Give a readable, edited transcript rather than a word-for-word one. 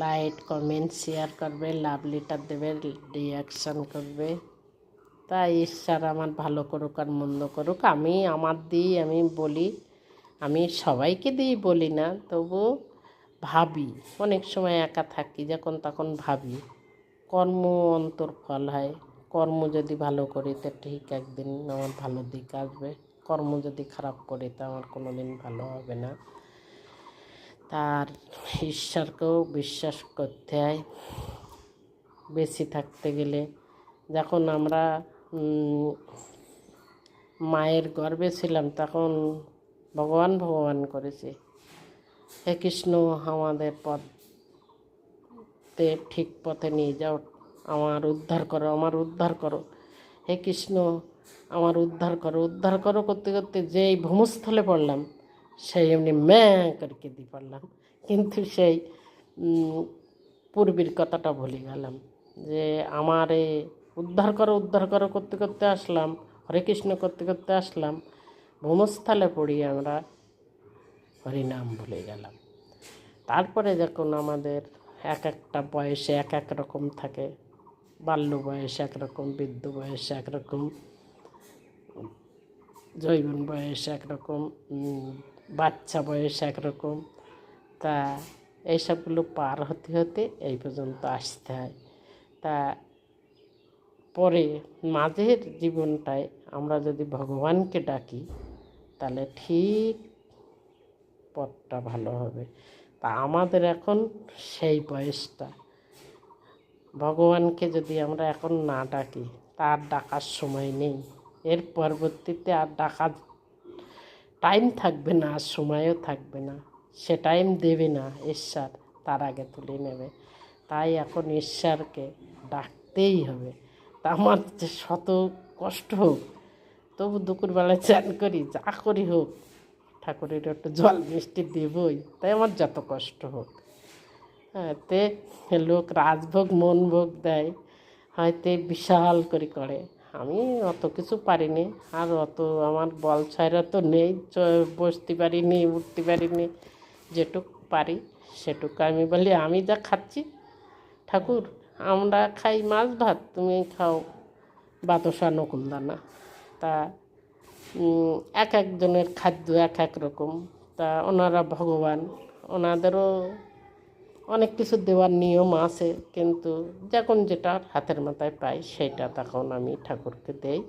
Like comment share করবে, love letter দেবে, reaction করবে। তাই ঈশ্বর আমার ভালো করুক আর মন্দ করুক। আমি আমার দিই, আমি বলি, আমি সবাইকে দিই বলি না, তবু ভাবি। অনেক সময় একা থাকি, যখন তখন ভাবি কর্ম অন্তর ফল হয়। কর্ম যদি ভালো করি তো ঠিক একদিন আমার ভালো দিক আসবে, কর্ম যদি খারাপ করি তো আমার কোনো দিন ভালো হবে না। তার ঈশ্বরকেও বিশ্বাস করতে হয় বেঁচে থাকতে গেলে। যখন আমরা মায়ের গর্ভে ছিলাম তখন ভগবান ভগবান করেছি, হে কৃষ্ণ আমাদের পথে ঠিক পথে নিয়ে যাও, আমার উদ্ধার করো, আমার উদ্ধার করো, হে কৃষ্ণ আমার উদ্ধার করো। উদ্ধার করো করতে করতে যেই ভূমস্থলে পড়লাম সেই এমনি করকে দিয়ে পড়লাম, কিন্তু সেই পূর্বের কথাটা ভুলে গেলাম যে আমার এই উদ্ধার করো করতে করতে আসলাম, হরে কৃষ্ণ করতে করতে আসলাম, ভূমস্থলে পড়ি আমরা হরিনাম ভুলে গেলাম। তারপরে যখন আমাদের এক একটা বয়সে এক এক রকম থাকে, বাল্য বয়স একরকম, বৃদ্ধ বয়স একরকম, যৌবন বয়স একরকম, বাচ্চা বয়স একরকম। তা এইসবগুলো পার হতে হতে এই পর্যন্ত আসতে হয়। তা পরে মাঝের জীবনটায় আমরা যদি ভগবানকে ডাকি তাহলে ঠিক পথটা ভালো হবে। তা আমাদের এখন সেই বয়সটা, ভগবানকে যদি আমরা এখন না ডাকি তার ডাকার সময় নেই। এর পরবর্তীতে আর ডাকার টাইম থাকবে না, আর সময়ও থাকবে না, সে টাইম দেবে না ঈশ্বর, তার আগে তুলে নেবে। তাই এখন ঈশ্বরকে ডাকতেই হবে। তা আমার যে শত কষ্ট হোক তবু দুপুরবেলায় চান করি, যা করি হোক ঠাকুরের একটু জল মিষ্টি দেবই, তাই আমার যত কষ্ট হোক। হ্যাঁ, তে লোক রাজভোগ মন ভোগ দেয়, হয়তো বিশাল করে আমি অত কিছু পারিনি, আর অত আমার বল ছাইরা তো নেই, বসতে পারিনি, উঠতে পারিনি। যেটুক পারি সেটুকু আমি বলি, আমি যা খাচ্ছি ঠাকুর, আমরা খাই মাছ ভাত, তুমি খাও বাতাসা নকুলদানা। তা এক একজনের খাদ্য এক এক রকম। তা ওনারা ভগবান, ওনাদেরও অনেক কিছু দেওয়ার নিয়ম আছে, কিন্তু যখন যেটা হাতের মাথায় পাই সেটা তখন আমি ঠাকুরকে দেই।